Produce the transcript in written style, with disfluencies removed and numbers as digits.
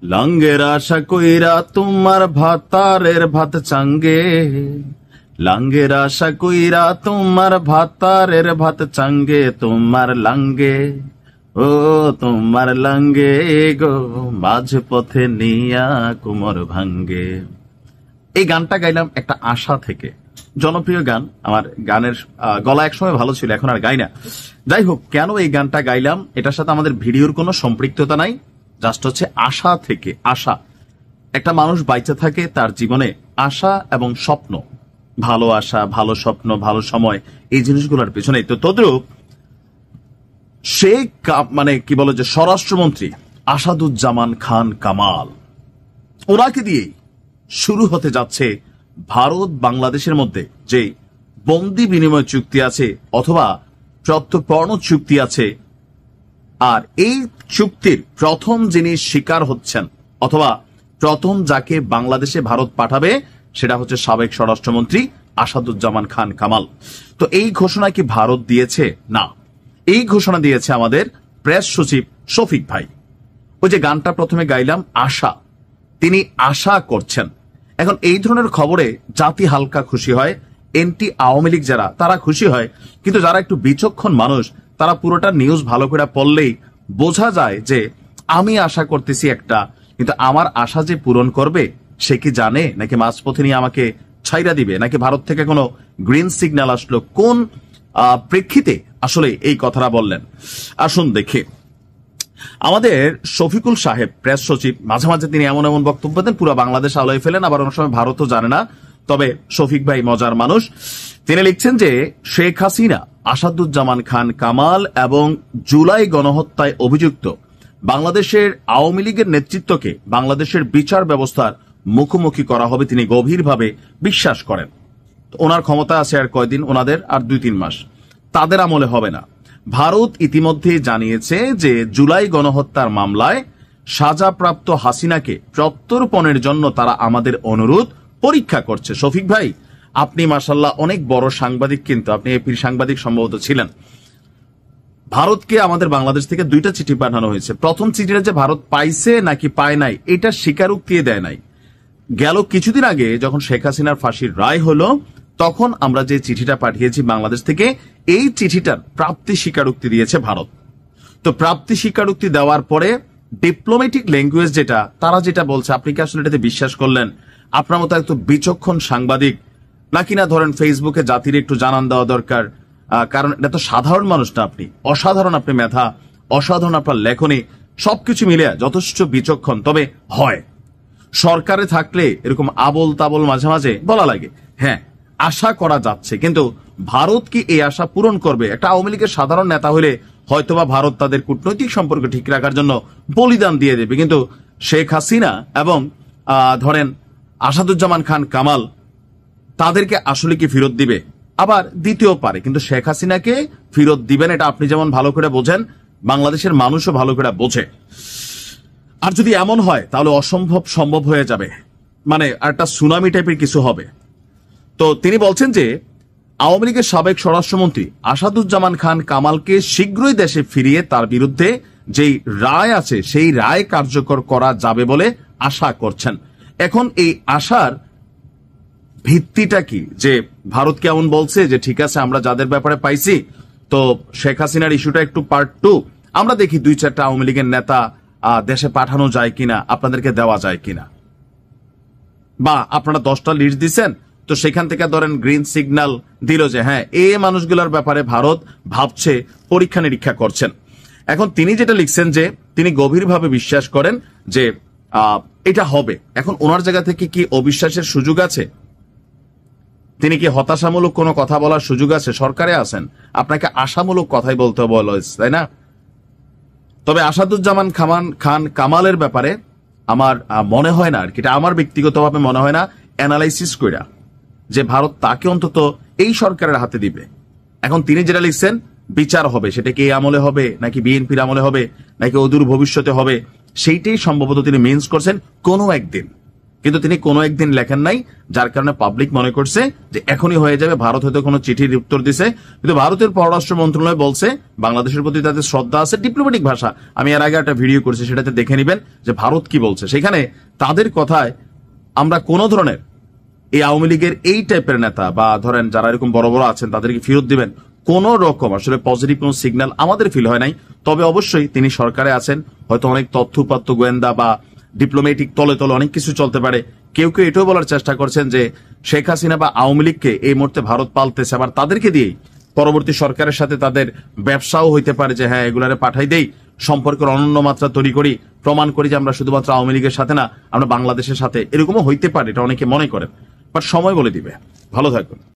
লাঙ্গের আশা কইরা তোমার ভাতারের ভাত চাঙ্গে, লাঙ্গের আশা কইরা তোমার ভাতারের ভাত চাঙ্গে, তোমার লাঙ্গে ও তোমার লাঙ্গে গো, মাঝ পথে নিয়া কুমর ভাঙ্গে। এই গানটা গাইলাম একটা আশা থেকে, জনপ্রিয় গান। আমার গানের গলা একসময় ভালো ছিল, এখন আর গাই না। যাই হোক, কেন এই গানটা গাইলাম, এটার সাথে আমাদের ভিডিওর কোনো সম্পৃক্ততা নাই, জাস্ট হচ্ছে আশা থেকে। আশা, একটা মানুষ বাইচে থাকে তার জীবনে আশা এবং স্বপ্ন, ভালো আশা, ভালো স্বপ্ন, ভালো সময়, এই জিনিসগুলোর পেছনে। তো তদ্রূপ সে মানে কি বলে যে স্বরাষ্ট্রমন্ত্রী আসাদুজ্জামান খান কামাল, ওনাকে দিয়েই শুরু হতে যাচ্ছে ভারত বাংলাদেশের মধ্যে যে বন্দি বিনিময় চুক্তি আছে অথবা প্রত্যর্পণ চুক্তি আছে। আর এই চুক্তির প্রথম যিনি শিকার হচ্ছেন অথবা প্রথম যাকে বাংলাদেশে ভারত পাঠাবে, সেটা হচ্ছে সাবেক স্বরাষ্ট্রমন্ত্রী আসাদুজ্জামান খান কামাল। তো এই ঘোষণা কি ভারত দিয়েছে? না, এই ঘোষণা দিয়েছে আমাদের প্রেস সচিব শফিক ভাই। ওই যে গানটা প্রথমে গাইলাম, আশা, তিনি আশা করছেন। এখন এই ধরনের খবরে জাতি হালকা খুশি হয়, এনটি আওয়ামী লীগ যারা, তারা খুশি হয়, কিন্তু যারা একটু বিচক্ষণ মানুষ, তারা পুরোটা নিউজ ভালো করে পড়লেই বোঝা যায় যে আমি আশা করতেছি একটা, কিন্তু আমার আশা যে পূরণ করবে সে কি জানে, নাকি মাঝপথে নিয়ে আমাকে ছাইরা দিবে, নাকি ভারত থেকে কোনো গ্রিন সিগন্যাল আসলো, কোন প্রেক্ষিতে আসলে এই কথাটা বললেন। আসুন দেখে। আমাদের শফিকুল সাহেব প্রেস সচিব, মাঝে মাঝে তিনি এমন এমন বক্তব্য দেন পুরো বাংলাদেশ আলোয় ফেলেন, আবার অনেক সময় ভারতও জানে না। তবে শফিক ভাই মজার মানুষ। তিনি লিখছেন যে শেখ হাসিনা, আসাদুজ্জামান খান কামাল এবং জুলাই গণহত্যায় অভিযুক্ত বাংলাদেশের আওয়ামী লীগের নেতৃত্বকে বাংলাদেশের বিচার ব্যবস্থার মুখোমুখি করা হবে তিনি গভীরভাবে বিশ্বাস করেন। ওনার ক্ষমতা আছে আর কয়দিন, ওনাদের আর 2-3 মাস, তাদের আমলে হবে না। ভারত ইতিমধ্যে জানিয়েছে যে জুলাই গণহত্যার মামলায় সাজাপ্রাপ্ত হাসিনাকে প্রত্যর্পণের জন্য তারা আমাদের অনুরোধ পরীক্ষা করছে। শফিক ভাই, আপনি মাশাল্লাহ অনেক বড় সাংবাদিক, কিন্তু আপনি এপির সাংবাদিক সম্ভবত ছিলেন। ভারতকে আমাদের বাংলাদেশ থেকে 2টা চিঠি পাঠানো হয়েছে। প্রথম চিঠিটা যে ভারত পাইছে নাকি পায় নাই, এটা স্বীকারোক্তি দেয় নাই। গেল কিছুদিন আগে যখন শেখ হাসিনার ফাঁসির রায় হলো, তখন আমরা যে চিঠিটা পাঠিয়েছি বাংলাদেশ থেকে, এই চিঠিটার প্রাপ্তি স্বীকারোক্তি দিয়েছে ভারত। তো প্রাপ্তি স্বীকারোক্তি দেওয়ার পরে ডিপ্লোম্যাটিক ল্যাঙ্গুয়েজ যেটা, তারা যেটা বলছে, আপনি কি আসলে এটাতে বিশ্বাস করলেন? আপনার মতো একটু বিচক্ষণ সাংবাদিক নাকি না ধরেন ফেসবুকে জাতির একটু জানান দেওয়া দরকার, কারণ এটা তো সাধারণ মানুষ না, আপনি অসাধারণ, আপনি মেধা, অসাধারণ আপনার লেখনী, সবকিছু মিলে যথেষ্ট বিচক্ষণ। তবে হয় সরকারে থাকলে এরকম আবল তাবল মাঝে মাঝে বলা লাগে, হ্যাঁ আশা করা যাচ্ছে, কিন্তু ভারত কি এই আশা পূরণ করবে? একটা আওয়ামী লীগের সাধারণ নেতা হলে হয়তোবা ভারত তাদের কূটনৈতিক সম্পর্ক ঠিক রাখার জন্য বলিদান দিয়ে দেবে, কিন্তু শেখ হাসিনা এবং ধরেন আসাদুজ্জামান খান কামাল, তাদেরকে আসলে কি ফেরত দিবে? আবার দিতেও পারে, কিন্তু শেখ হাসিনাকে ফেরত দিবেন, এটা আপনি যেমন ভালো করে বোঝেন, বাংলাদেশের মানুষও ভালো করে বোঝে। আর যদি এমন হয় তাহলে অসম্ভব সম্ভব হয়ে যাবে, মানে একটা সুনামি টাইপের কিছু হবে। তো তিনি বলছেন যে আওয়ামী লীগের সাবেক স্বরাষ্ট্রমন্ত্রী আসাদুজ্জামান খান কামালকে শীঘ্রই দেশে ফিরিয়ে তার বিরুদ্ধে যেই রায় আছে সেই রায় কার্যকর করা যাবে বলে আশা করছেন। এখন এই আশার ভিত্তিটা কি? যে ভারত কেমন বলছে যে ঠিক আছে, আমরা যাদের ব্যাপারে পাইছি, তো শেখ হাসিনার ইস্যুটা একটু পার্ট 2, আমরা দেখি 2-4টা আওয়ামী লীগের নেতা দেশে পাঠানো যায় কিনা, আপনাদেরকে দেওয়া যায় কিনা, বা আপনারা 10টা লিস্ট দিচ্ছেন, তো সেখান থেকে ধরেন গ্রিন সিগন্যাল দিল যে হ্যাঁ এই মানুষগুলোর ব্যাপারে ভারত ভাবছে, পরীক্ষা নিরীক্ষা করছেন। এখন তিনি যেটা লিখছেন যে তিনি গভীরভাবে বিশ্বাস করেন যে এটা হবে। এখন ওনার জায়গা থেকে কি অবিশ্বাসের সুযোগ আছে? তিনি কি হতাশামূলক কোনো কথা বলার সুযোগ আছে? সরকারে আছেন, আপনাকে আশামূলক কথাই বলতে বলা হয়েছে, তাই না? তবে আসাদুজ্জামান খান কামালের ব্যাপারে আমার মনে হয় না, আর কি এটা আমার ব্যক্তিগতভাবে মনে হয় না, অ্যানালাইসিস কইরা, যে ভারত তাকে অন্তত এই সরকারের হাতে দিবে। এখন তিনি যেটা লিখছেন বিচার হবে, সেটা কি এই আমলে হবে নাকি বিএনপির আমলে হবে নাকি অদূর ভবিষ্যতে হবে, সেইটাই সম্ভবত তিনি মিনস করছেন কোনো একদিন। কিন্তু তিনি কোনো একদিন লেখেন নাই, যার কারণে পাবলিক মনে করছে যে এখনই হয়ে যাবে। ভারত হয়তো কোনো চিঠির উত্তর দিছে, কিন্তু ভারতের পররাষ্ট্র মন্ত্রণালয় বলছে বাংলাদেশের প্রতি তাদের শ্রদ্ধা আছে, ডিপ্লোম্যাটিক ভাষা। আমি এর আগে একটা ভিডিও করছি, সেটাতে দেখে নিবেন যে ভারত কি বলছে। সেখানে তাদের কথায় আমরা কোনো ধরনের এই আওয়ামী লীগের এই টাইপের নেতা বা ধরেন যারা এরকম বড় বড় আছেন তাদেরকে ফেরত দিবেন, কোন রকম আসলে পজিটিভ কোন সিগন্যাল আমাদের ফিল হয় নাই। তবে অবশ্যই তিনি সরকারে আছেন, হয়তো অনেক তথ্য উপাত্ত গোয়েন্দা বা ডিপ্লোম্যাটিক তলে তলে অনেক কিছু চলতে পারে। কেউ কেউ এটাও বলার চেষ্টা করছেন যে শেখ হাসিনা বা আওয়ামী লীগকে এই মুহূর্তে ভারত পালতেছে, আবার তাদেরকে দিয়েই পরবর্তী সরকারের সাথে তাদের ব্যবসাও হইতে পারে, যে হ্যাঁ এগুলারে পাঠাই দেই, সম্পর্কের অনন্য মাত্রা তৈরি করি, প্রমাণ করি যে আমরা শুধুমাত্র আওয়ামী লীগের সাথে না, আমরা বাংলাদেশের সাথে, এরকমও হইতে পারে, এটা অনেকে মনে করেন। বাট সময় বলে দিবে। ভালো থাকুন।